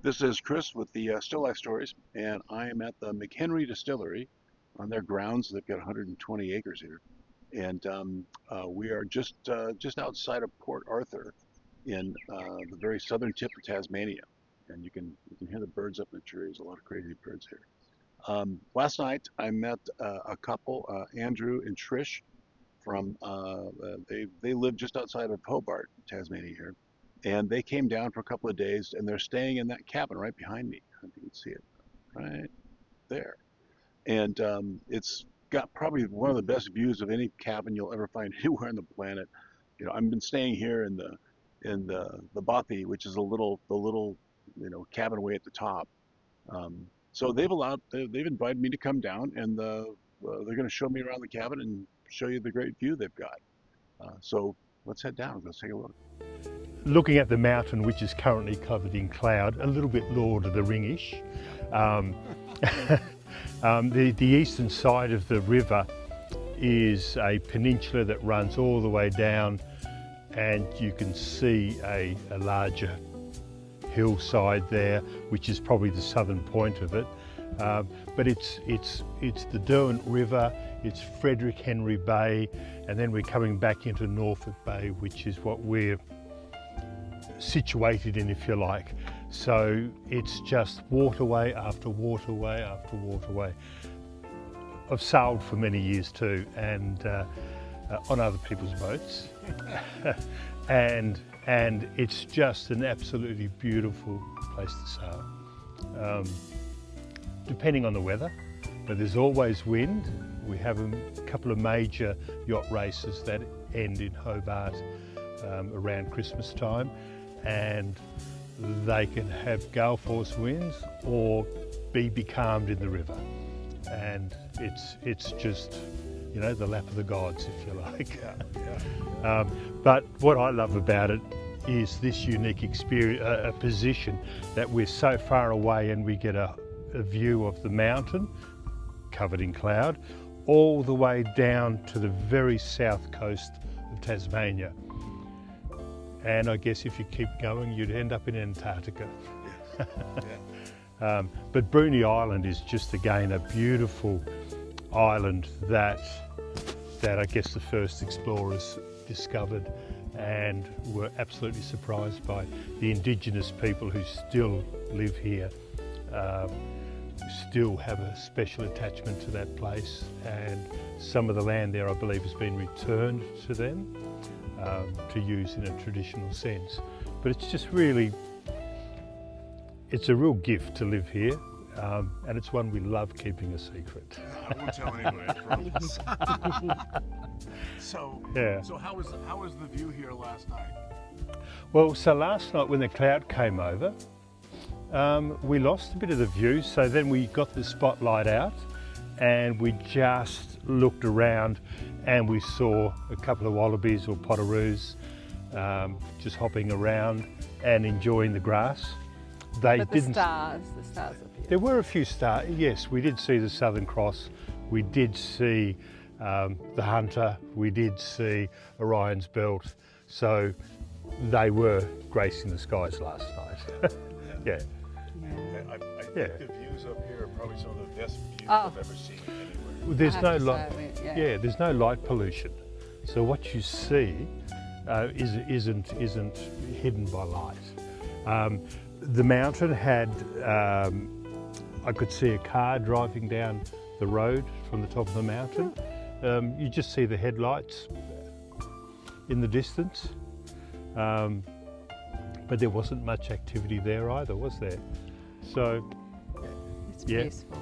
This is Chris with the Still Life Stories, and I am at the McHenry Distillery on their grounds. They've got 120 acres here, and we are just outside of Port Arthur in the very southern tip of Tasmania. And you can hear the birds up in the trees. A lot of crazy birds here. Last night I met a couple, Andrew and Trish, from they live just outside of Hobart, Tasmania here, and they came down for a couple of days, and they're staying in that cabin right behind me. I think you can see it right there, and it's got probably one of the best views of any cabin you'll ever find anywhere on the planet. I've been staying here in the Bothie, which is the little cabin way at the top. So they've invited me to come down, and they're going to show me around the cabin and show you the great view they've got. So let's head down. Let's take a look. Looking at the mountain, which is currently covered in cloud, a little bit Lord of the Ring-ish. The eastern side of the river is a peninsula that runs all the way down, and you can see a larger hillside there, which is probably the southern point of it. But it's the Derwent River, it's Frederick Henry Bay, and then we're coming back into Norfolk Bay, which is what we're situated in, if you like. So it's just waterway after waterway after waterway. I've sailed for many years too, and on other people's boats. and it's just an absolutely beautiful place to sail. Depending on the weather, but there's always wind. We have a couple of major yacht races that end in Hobart around Christmas time, and they can have gale force winds or be becalmed in the river, and it's just the lap of the gods, if you like. But what I love about it is this unique experience, a position that we're so far away and we get a view of the mountain covered in cloud all the way down to the very south coast of Tasmania. And I guess if you keep going, you'd end up in Antarctica. Yes. Yeah. But Bruny Island is just again a beautiful island that I guess the first explorers discovered, and were absolutely surprised by. The indigenous people who still live here still have a special attachment to that place, and some of the land there, I believe, has been returned to them to use in a traditional sense. But it's just really, it's a real gift to live here, and it's one we love keeping a secret. I won't tell anyone, I promise. So how was the view here last night? Well, so last night when the cloud came over, we lost a bit of the view, so then we got the spotlight out and we just looked around, and we saw a couple of wallabies or potoroos just hopping around and enjoying the grass. The stars up here. There were a few stars, yes. We did see the Southern Cross, we did see the Hunter, we did see Orion's Belt, so they were gracing the skies last night. Yeah. I think the views up here are probably some of the best views I've ever seen anywhere. Well, there's no light. There's no light pollution, so what you see isn't hidden by light. The mountain had, I could see a car driving down the road from the top of the mountain. You just see the headlights in the distance, but there wasn't much activity there either, was there? So, it's peaceful.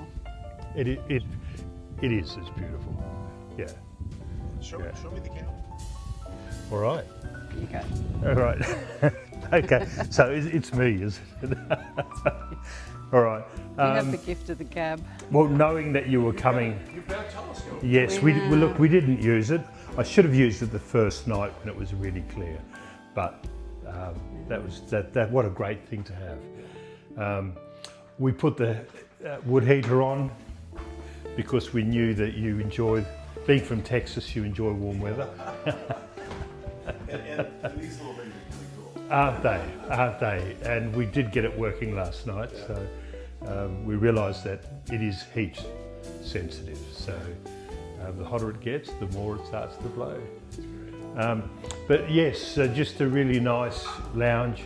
It is. It's beautiful. Yeah. Show me the camera. All right. You go. All right. Okay. So it's me, is it? All right. You have the gift of the cab. Well, knowing that you were coming. You've got a telescope. Yes, we didn't use it. I should have used it the first night when it was really clear, but that was what a great thing to have. We put the wood heater on because we knew that you enjoy, being from Texas, you enjoy warm weather. and these little things are really cool. Aren't they? Aren't they? And we did get it working last night, so we realised that it is heat sensitive. So the hotter it gets, the more it starts to blow. But yes, just a really nice lounge.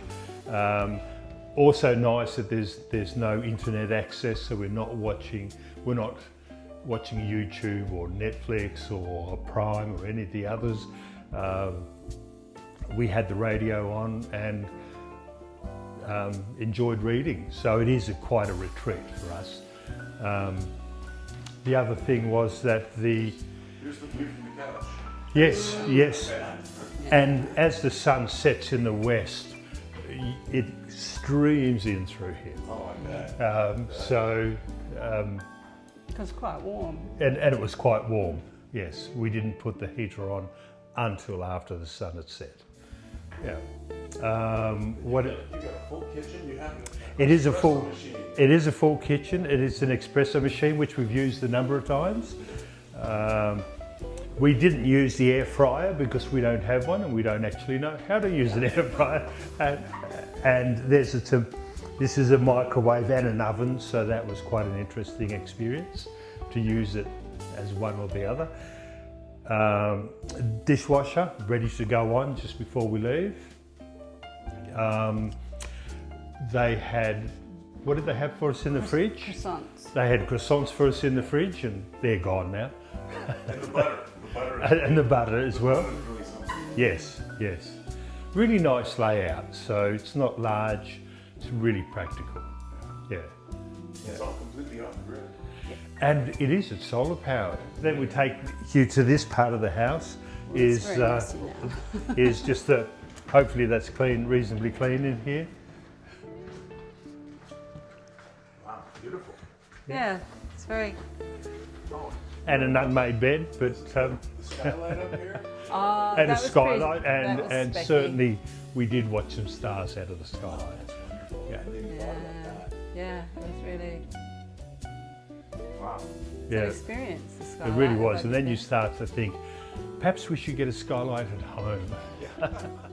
Also nice that there's no internet access, so we're not watching YouTube or Netflix or Prime or any of the others. We had the radio on and enjoyed reading, so it is quite a retreat for us. The other thing was that Here's the view from the couch. Yes, and as the sun sets in the west, it streams in through here. Oh, I bet. Because it's quite warm. And it was quite warm. Yes, we didn't put the heater on until after the sun had set. Yeah. You got a full kitchen. You have It is a espresso full. machine. It is a full kitchen. It is an espresso machine which we've used a number of times. We didn't use the air fryer because we don't have one and we don't actually know how to use an air fryer. And this is a microwave and an oven, so that was quite an interesting experience to use it as one or the other. Dishwasher ready to go on just before we leave. They had, what did they have for us in the fridge? Croissants. They had croissants for us in the fridge and they're gone now. And the butter. And the butter as well. The butter is really something. Yes, yes. Really nice layout, so it's not large, it's really practical. Yeah. It's all completely off the grid. And it's solar powered. Then we take you to this part of the house It's very messy now. is just that hopefully that's clean, reasonably clean in here. Wow, beautiful. Yeah, it's very. And an unmade bed, but The skylight up here. and a that was skylight, pretty- that was and specky. certainly we did watch some stars out of the skylight. Yeah, Yeah, it was really Wow. an yeah, experience. The it skylight. really was. I And then you think. start to think, perhaps we should get a skylight at home.